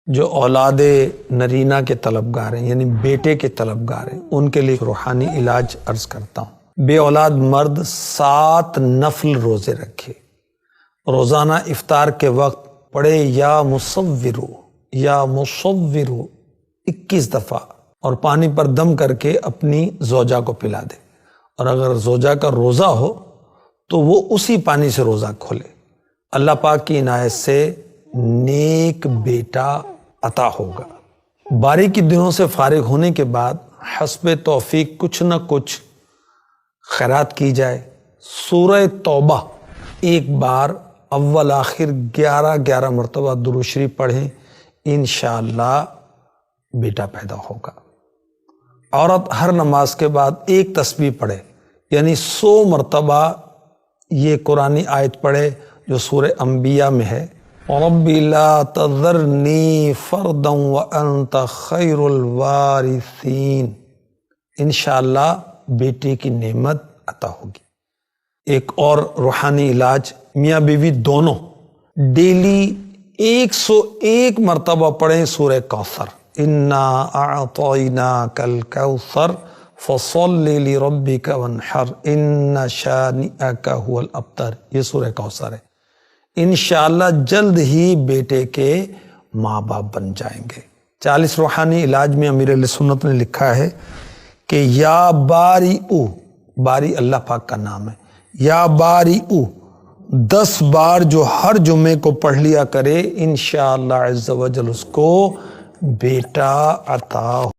جو اولاد نرینہ کے طلبگار ہیں یعنی بیٹے کے طلبگار ہیں ان کے لیے روحانی علاج عرض کرتا ہوں۔ بے اولاد مرد 7 نفل روزے رکھے، روزانہ افطار کے وقت پڑھے یا مصورو 21 دفعہ، اور پانی پر دم کر کے اپنی زوجہ کو پلا دے، اور اگر زوجہ کا روزہ ہو تو وہ اسی پانی سے روزہ کھولے۔ اللہ پاک کی عنایت سے نیک بیٹا عطا ہوگا۔ باری کے دنوں سے فارغ ہونے کے بعد حسب توفیق کچھ نہ کچھ خیرات کی جائے۔ سورہ توبہ ایک بار اول آخر 11 مرتبہ درود شریف پڑھیں، انشاءاللہ بیٹا پیدا ہوگا۔ عورت ہر نماز کے بعد ایک تسبیح پڑھے، یعنی 100 مرتبہ یہ قرآنی آیت پڑھے جو سورہ انبیاء میں ہے، رب لا تذرنی فردا وانت خیر الوارثین۔ انشاءاللہ بیٹے کی نعمت عطا ہوگی۔ ایک اور روحانی علاج، میاں بیوی دونوں ڈیلی 101 مرتبہ پڑھیں سورہ کوثر، انا اعطیناک الکوثر فصل لربک وانحر ان شانئک هو الابتر۔ یہ سورہ کوثر ہے۔ انشاءاللہ جلد ہی بیٹے کے ماں باپ بن جائیں گے۔ 40 روحانی علاج میں امیر اہل سنت نے لکھا ہے کہ یا باریء، باری اللہ پاک کا نام ہے، یا باریء 10 بار جو ہر جمعے کو پڑھ لیا کرے، انشاءاللہ عز و جل اس کو بیٹا عطا